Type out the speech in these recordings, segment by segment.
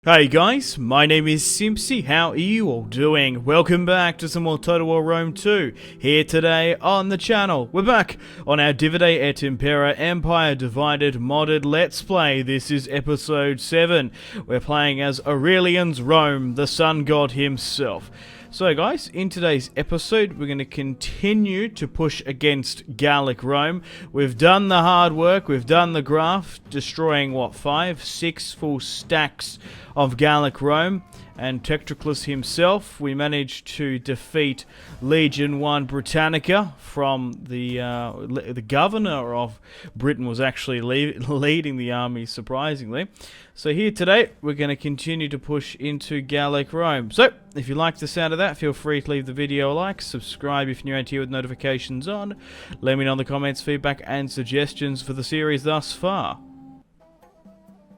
Hey guys, my name is Simpzy. How are you all doing? Welcome back to some more Total War Rome 2 here today on the channel. We're back on our Divide et Impera Empire Divided modded Let's Play. This is episode 7. We're playing as Aurelians Rome, the sun god himself. So guys, in today's episode, we're going to continue to push against Gallic Rome. We've done the hard work, we've done the graft, destroying what, 5, 6 full stacks of Gallic Rome, and Tectriclus himself. We managed to defeat Legion 1 Britannica from the governor of Britain was actually leading the army, surprisingly. So here today, we're going to continue to push into Gallic Rome. So, if you like the sound of that, feel free to leave the video a like, subscribe if you're new here with notifications on, let me know in the comments, feedback and suggestions for the series thus far.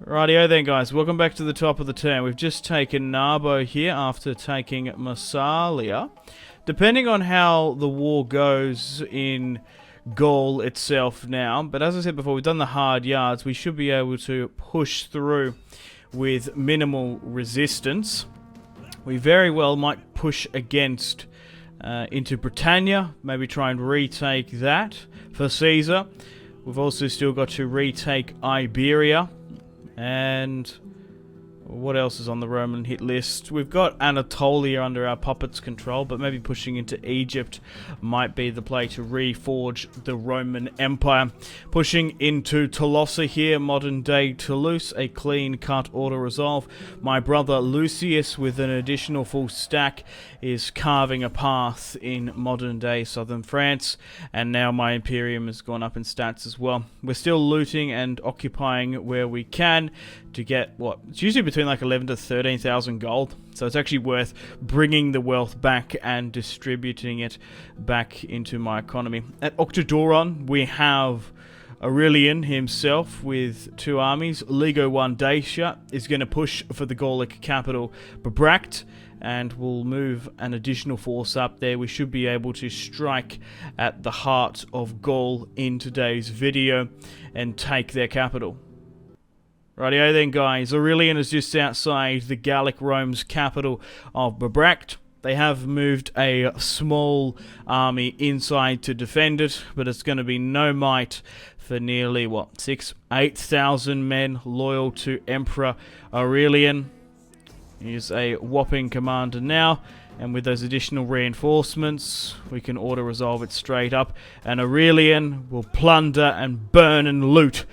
Rightio then guys, welcome back to the top of the turn. We've just taken Narbo here after taking Massalia. Depending on how the war goes in Gaul itself now, but as I said before, we've done the hard yards, we should be able to push through with minimal resistance. We very well might push against into Britannia, maybe try and retake that for Caesar. We've also still got to retake Iberia. And what else is on the Roman hit list? We've got Anatolia under our puppets' control, but maybe pushing into Egypt might be the play to reforge the Roman Empire. Pushing into Tolosa here, modern day Toulouse, a clean-cut auto resolve. My brother Lucius, with an additional full stack, is carving a path in modern day southern France, and now my Imperium has gone up in stats as well. We're still looting and occupying where we can to get, what, it's usually between like 11 to 13,000 gold, so it's actually worth bringing the wealth back and distributing it back into my economy. At Octodoron, we have Aurelian himself with 2 armies. Lego 1 Dacia is going to push for the Gallic capital, Bebracht, and we'll move an additional force up there. We should be able to strike at the heart of Gaul in today's video and take their capital. Rightio then guys, Aurelian is just outside the Gallic Rome's capital of Bebracht. They have moved a small army inside to defend it, but it's going to be no might for nearly, what, 8,000 men loyal to Emperor Aurelian. He's a whopping commander now, and with those additional reinforcements, we can auto-resolve it straight up, and Aurelian will plunder and burn and loot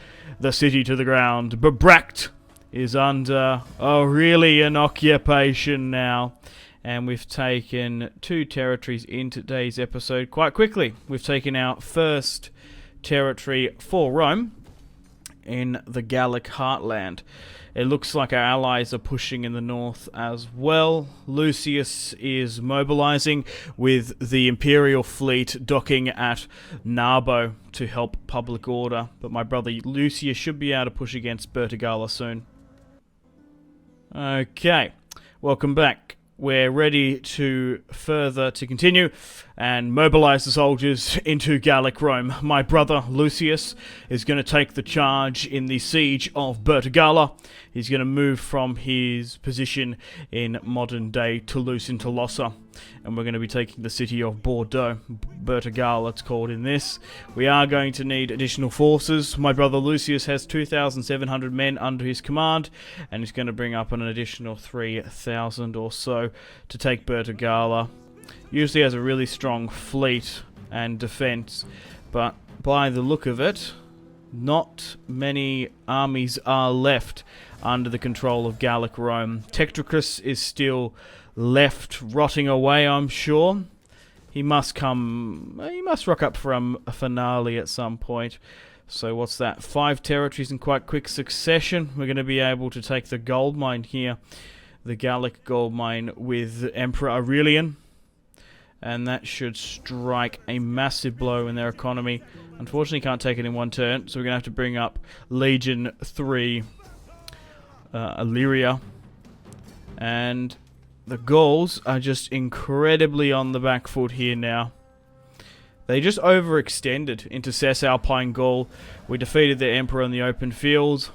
the city to the ground. Bebracht is under Aurelian occupation now, and we've taken 2 territories in today's episode quite quickly. We've taken our first territory for Rome in the Gallic heartland. It looks like our allies are pushing in the north as well. Lucius is mobilizing with the Imperial fleet docking at Narbo to help public order, but my brother Lucius should be able to push against Bertigala soon. Okay, welcome back. We're ready to continue and mobilize the soldiers into Gallic Rome. My brother Lucius is going to take the charge in the siege of Bertigala. He's going to move from his position in modern day Toulouse into Tolosa, and we're going to be taking the city of Bordeaux. Bertigala it's called in this. We are going to need additional forces. My brother Lucius has 2,700 men under his command, and he's going to bring up an additional 3,000 or so to take Bertigala. Usually has a really strong fleet and defense, but by the look of it, not many armies are left under the control of Gallic Rome. Tectriclus is still left rotting away, I'm sure. He must rock up from a finale at some point. So what's that? 5 territories in quite quick succession. We're going to be able to take the gold mine here, the Gallic gold mine, with Emperor Aurelian, and that should strike a massive blow in their economy. Unfortunately, can't take it in one turn, so we're going to have to bring up Legion 3 Illyria, and the Gauls are just incredibly on the back foot here now. They just overextended into Cisalpine Gaul. We defeated their emperor in the open field.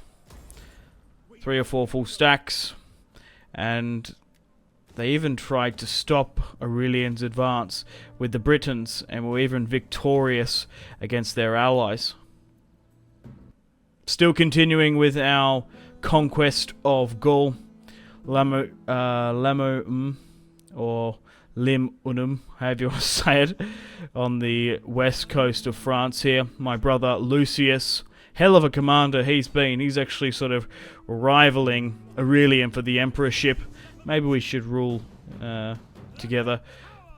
3 or 4 full stacks. and they even tried to stop Aurelian's advance with the Britons, and were even victorious against their allies. Still continuing with our conquest of Gaul, or Lim Unum, however you want to say it, on the west coast of France here. My brother Lucius, hell of a commander he's been. He's actually sort of rivaling Aurelian for the emperorship. Maybe we should rule together.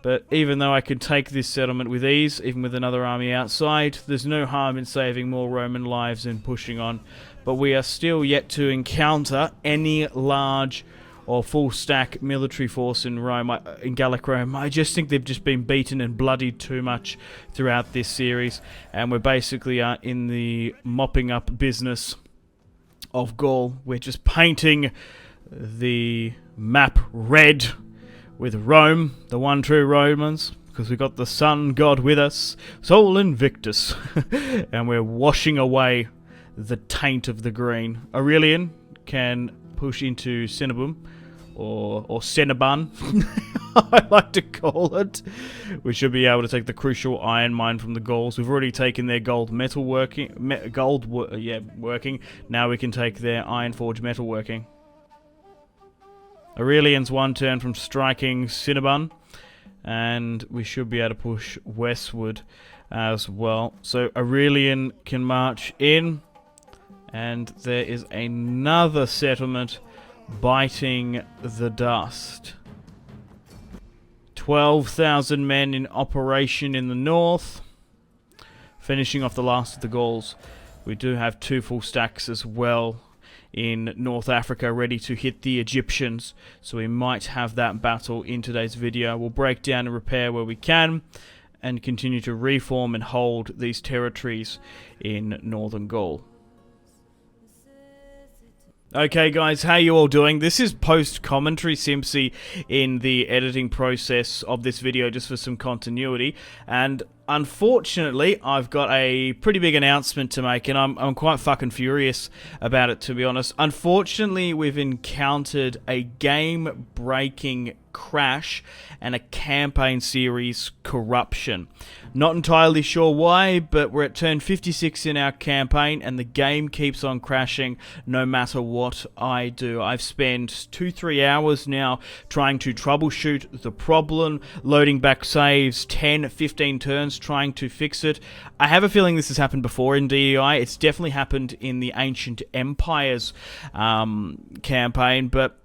But even though I could take this settlement with ease, even with another army outside, there's no harm in saving more Roman lives and pushing on. But we are still yet to encounter any large or full stack military force in Rome, in Gallic Rome. I just think they've just been beaten and bloodied too much throughout this series, and we're basically in the mopping up business of Gaul. We're just painting the map red with Rome, the one true Romans, because we've got the sun god with us, Sol Invictus, and we're washing away the taint of the green. Aurelian can push into Cinnabum, or Cinnabun, I like to call it. We should be able to take the crucial iron mine from the Gauls. We've already taken their gold metal working. Working. Now we can take their iron forge metal working. Aurelian's one turn from striking Cinnabun, and we should be able to push westward as well. So Aurelian can march in, and there is another settlement biting the dust. 12,000 men in operation in the north, finishing off the last of the Gauls. We do have 2 full stacks as well in North Africa ready to hit the Egyptians, so we might have that battle in today's video. We'll break down and repair where we can, and continue to reform and hold these territories in northern Gaul. Okay guys, how you all doing? This is post-commentary Simpzy in the editing process of this video, just for some continuity, and unfortunately I've got a pretty big announcement to make, and I'm quite fucking furious about it, to be honest. Unfortunately, we've encountered a game-breaking crash and a campaign series corruption. Not entirely sure why, but we're at turn 56 in our campaign and the game keeps on crashing no matter what I do. I've spent 2-3 hours now trying to troubleshoot the problem, loading back saves, 10-15 turns trying to fix it. I have a feeling this has happened before in DEI. It's definitely happened in the Ancient Empires campaign, but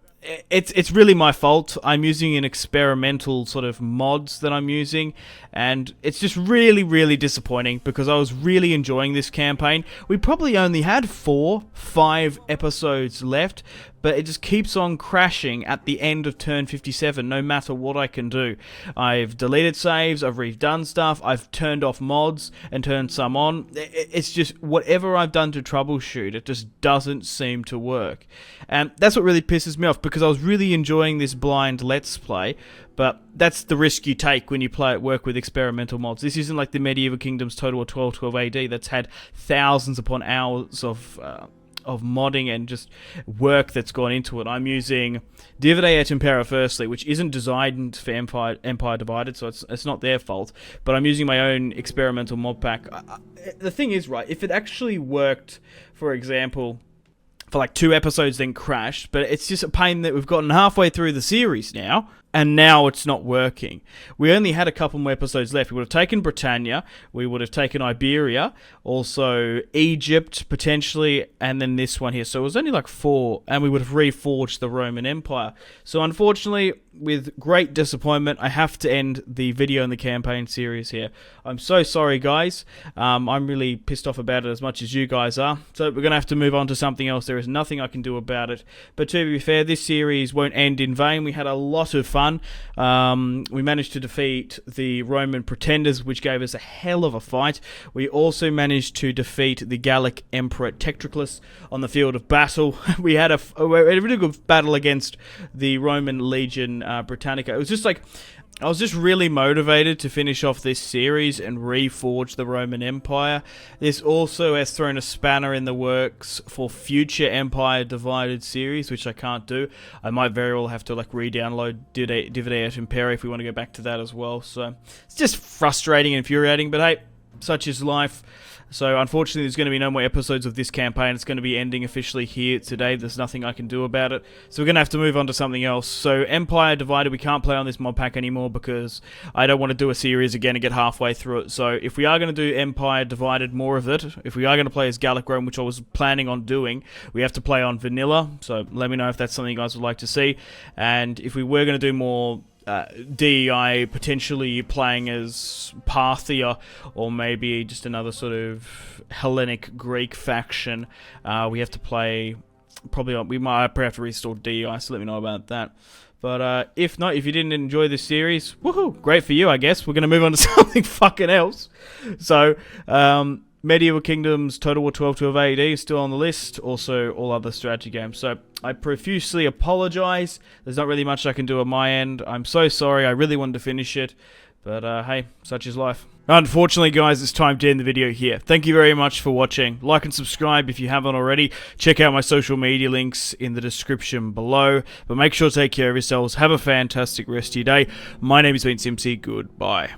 it's really my fault. I'm using an experimental sort of mods that I'm using, and it's just really disappointing because I was really enjoying this campaign. We probably only had 4-5 episodes left, but it just keeps on crashing at the end of turn 57 no matter what I can do. I've deleted saves, I've redone stuff, I've turned off mods and turned some on. It's just whatever I've done to troubleshoot, it just doesn't seem to work. And that's what really pisses me off, because I was really enjoying this blind let's play, but that's the risk you take when you work with experimental mods. This isn't like the Medieval Kingdoms Total War 1212 AD that's had thousands upon hours of modding and just work that's gone into it. I'm using Divide et Impera firstly, which isn't designed for Empire Divided, so it's not their fault, but I'm using my own experimental mod pack. The thing is, right, if it actually worked, for example, for like 2 episodes then crashed, but it's just a pain that we've gotten halfway through the series now, and now it's not working. We only had a couple more episodes left. We would have taken Britannia, we would have taken Iberia, also Egypt, potentially, and then this one here. So it was only like 4, and we would have reforged the Roman Empire. So unfortunately, with great disappointment, I have to end the video in the campaign series here. I'm so sorry, guys. I'm really pissed off about it as much as you guys are. So we're going to have to move on to something else. There is nothing I can do about it. But to be fair, this series won't end in vain. We had a lot of fun. We managed to defeat the Roman pretenders, which gave us a hell of a fight. We also managed to defeat the Gallic Emperor Tectriclus on the field of battle. We had a really good battle against the Roman Legion Britannica. It was just like I was just really motivated to finish off this series and reforge the Roman Empire. This also has thrown a spanner in the works for future Empire Divided series, which I can't do. I might very well have to like re-download Divide et Impera if we want to go back to that as well. So it's just frustrating and infuriating, but hey, such is life. So unfortunately there's going to be no more episodes of this campaign. It's going to be ending officially here today. There's nothing I can do about it. So we're going to have to move on to something else. So Empire Divided, we can't play on this mod pack anymore because I don't want to do a series again and get halfway through it. So if we are going to do Empire Divided, more of it, if we are going to play as Gallic Rome, which I was planning on doing, we have to play on vanilla. So let me know if that's something you guys would like to see. And if we were going to do more DEI, potentially playing as Parthia or maybe just another sort of Hellenic Greek faction, we have to play probably we might probably have to restore DEI, so let me know about that. But if not, if you didn't enjoy this series, woohoo, great for you, I guess. We're going to move on to something fucking else. So Medieval Kingdoms Total War 12 AD is still on the list. Also, all other strategy games. So, I profusely apologize. There's not really much I can do on my end. I'm so sorry. I really wanted to finish it. But, hey, such is life. Unfortunately, guys, it's time to end the video here. Thank you very much for watching. Like and subscribe if you haven't already. Check out my social media links in the description below. But make sure to take care of yourselves. Have a fantastic rest of your day. My name has been Simpzy. Goodbye.